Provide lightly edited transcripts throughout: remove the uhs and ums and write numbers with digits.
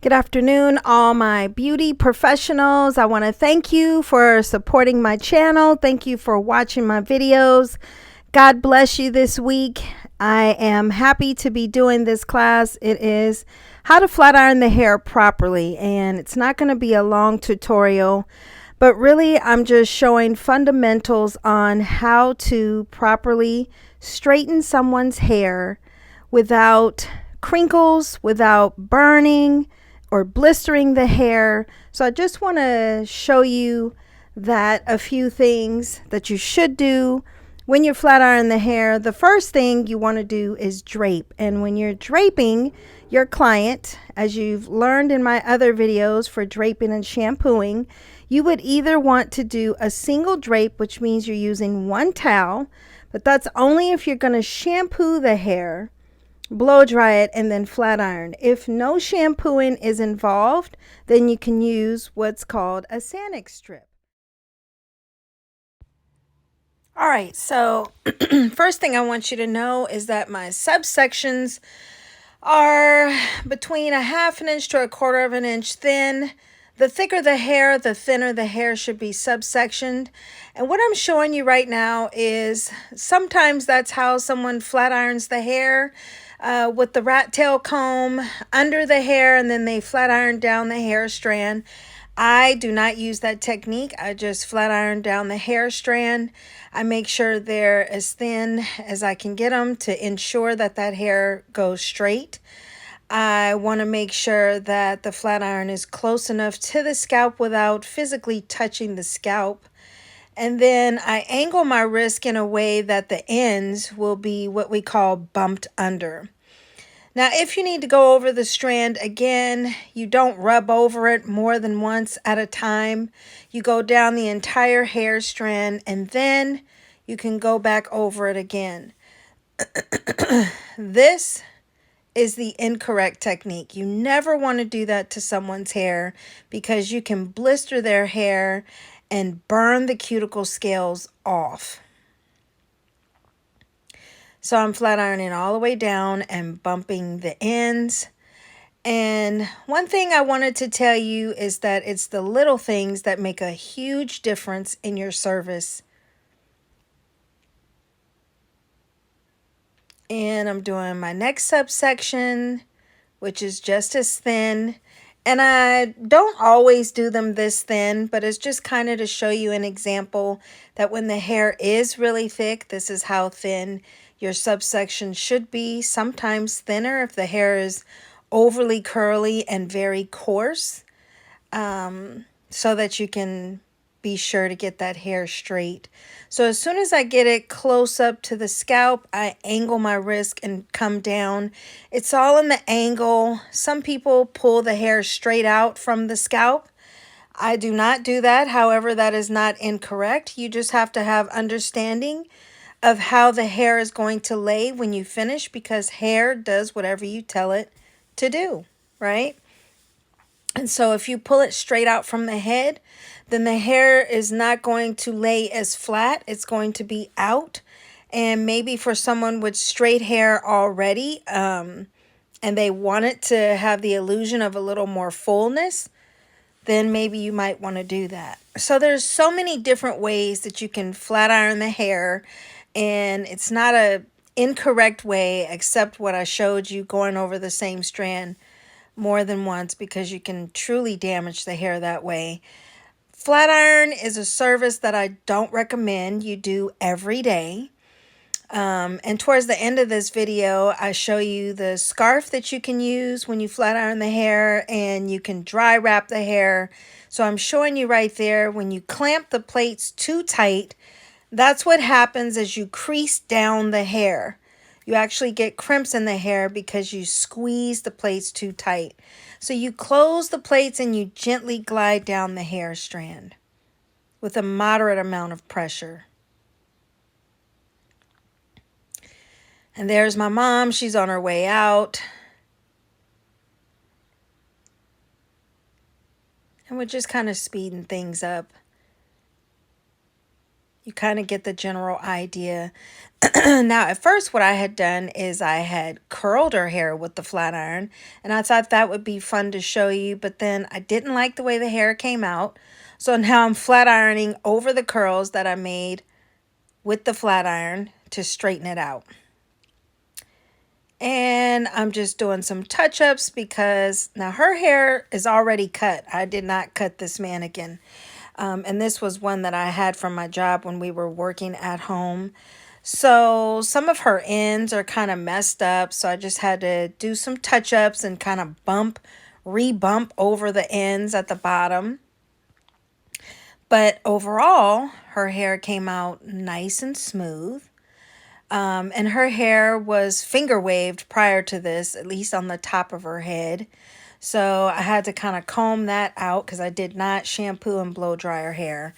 Good afternoon, all my beauty professionals. I want to thank you for supporting my channel. Thank you for watching my videos. God bless you this week. I am happy to be doing this class. It is how to flat iron the hair properly, and it's not going to be a long tutorial, but really I'm just showing fundamentals on how to properly straighten someone's hair without crinkles, without burning or blistering the hair. So I just want to show you that a few things that you should do when you flat iron the hair. The first thing you want to do is drape. And when you're draping your client, as you've learned in my other videos for draping and shampooing, you would either want to do a single drape, which means you're using one towel, but that's only if you're going to shampoo the hair, blow dry it, and then flat iron. If no shampooing is involved, then you can use what's called a Sanex strip. All right, so first thing I want you to know is that my subsections are between 1/2 inch to 1/4 inch thin. The thicker the hair, the thinner the hair should be subsectioned. And what I'm showing you right now is sometimes that's how someone flat irons the hair with the rat tail comb under the hair, and then they flat iron down the hair strand. I do not use that technique. I just flat iron down the hair strand. I make sure they're as thin as I can get them to ensure that that hair goes straight. I want to make sure that the flat iron is close enough to the scalp without physically touching the scalp. And then I angle my wrist in a way that the ends will be what we call bumped under. Now, if you need to go over the strand again, you don't rub over it more than once at a time. You go down the entire hair strand and then you can go back over it again. This is the incorrect technique. You never want to do that to someone's hair because you can blister their hair and burn the cuticle scales off. So I'm flat ironing all the way down and bumping the ends. And one thing I wanted to tell you is that it's the little things that make a huge difference in your service. And I'm doing my next subsection, which is just as thin. And I don't always do them this thin, but it's just kind of to show you an example that when the hair is really thick, this is how thin your subsection should be. Sometimes thinner if the hair is overly curly and very coarse, so that you can be sure to get that hair straight. So as soon as I get it close up to the scalp, I angle my wrist and come down. It's all in the angle. Some people pull the hair straight out from the scalp. I do not do that. However, that is not incorrect. You just have to have understanding of how the hair is going to lay when you finish, because hair does whatever you tell it to do, right? And so if you pull it straight out from the head, then the hair is not going to lay as flat. It's going to be out. And maybe for someone with straight hair already, and they want it to have the illusion of a little more fullness, then maybe you might want to do that. So there's so many different ways that you can flat iron the hair, and it's not a incorrect way except what I showed you, going over the same strand more than once, because you can truly damage the hair that way. Flat iron is a service that I don't recommend you do every day. And towards the end of this video, I show you the scarf that you can use when you flat iron the hair, and you can dry wrap the hair. So I'm showing you right there, when you clamp the plaits too tight, that's what happens as you crease down the hair. You actually get crimps in the hair because you squeeze the plaits too tight. So you close the plaits and you gently glide down the hair strand with a moderate amount of pressure. And there's my mom. She's on her way out. And we're just kind of speeding things up. you kind of get the general idea. Now, at first, what I had done is I had curled her hair with the flat iron, and I thought that would be fun to show you, but then I didn't like the way the hair came out. So now I'm flat ironing over the curls that I made with the flat iron to straighten it out. And I'm just doing some touch-ups because now her hair is already cut. I did not cut this mannequin. And this was one that I had from my job when we were working at home. So some of her ends are kind of messed up. So I just had to do some touch-ups and kind of re-bump over the ends at the bottom. But overall, her hair came out nice and smooth. And her hair was finger waved prior to this, at least on the top of her head. So I had to kind of comb that out because I did not shampoo and blow dry her hair.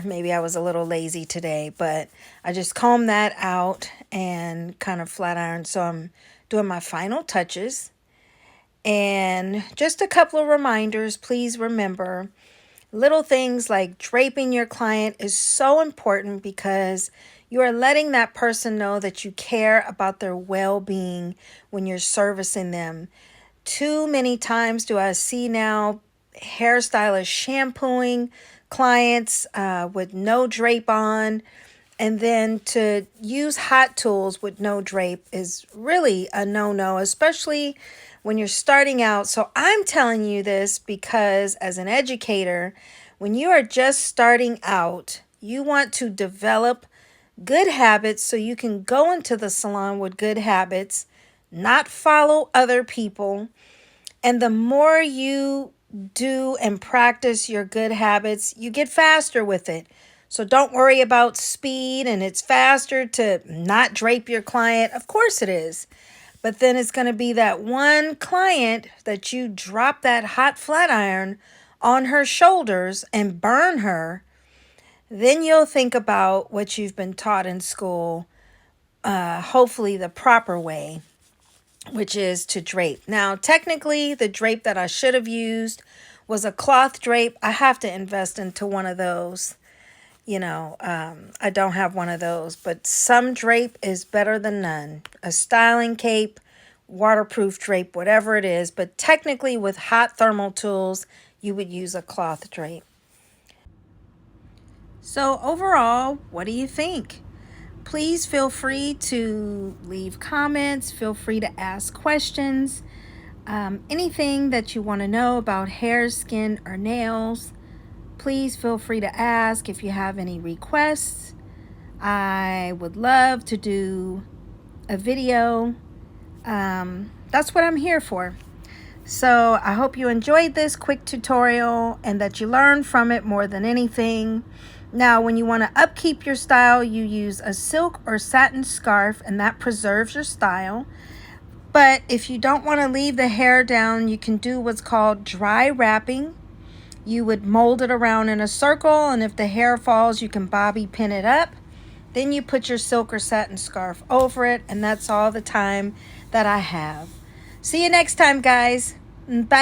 Maybe I was a little lazy today, but I just combed that out and kind of flat ironed. So I'm doing my final touches. And just a couple of reminders, please remember, little things like draping your client is so important because you are letting that person know that you care about their well-being when you're servicing them. Too many times do I see now hairstylists shampooing clients with no drape on, and then to use hot tools with no drape is really a no-no, especially when you're starting out. So I'm telling you this because as an educator, when you are just starting out, you want to develop good habits so you can go into the salon with good habits, not follow other people. And the more you do and practice your good habits, you get faster with it. So don't worry about speed, and it's faster to not drape your client. Of course it is. But then it's going to be that one client that you drop that hot flat iron on her shoulders and burn her. Then you'll think about what you've been taught in school, hopefully the proper way, which is to drape. Now, technically, the drape that I should have used was a cloth drape. I have to invest into one of those. I don't have one of those, but some drape is better than none. A styling cape, waterproof drape, whatever it is. But technically, with hot thermal tools, you would use a cloth drape. So overall, what do you think? Please feel free to leave comments. Feel free to ask questions. Anything that you want to know about hair, skin, or nails, please feel free to ask. If you have any requests, I would love to do a video. That's what I'm here for. So I hope you enjoyed this quick tutorial and that you learned from it more than anything. Now, when you want to upkeep your style, you use a silk or satin scarf, and that preserves your style. But if you don't want to leave the hair down, you can do what's called dry wrapping. You would mold it around in a circle, and if the hair falls, you can bobby pin it up. Then you put your silk or satin scarf over it, and that's all the time that I have. See you next time, guys. Bye.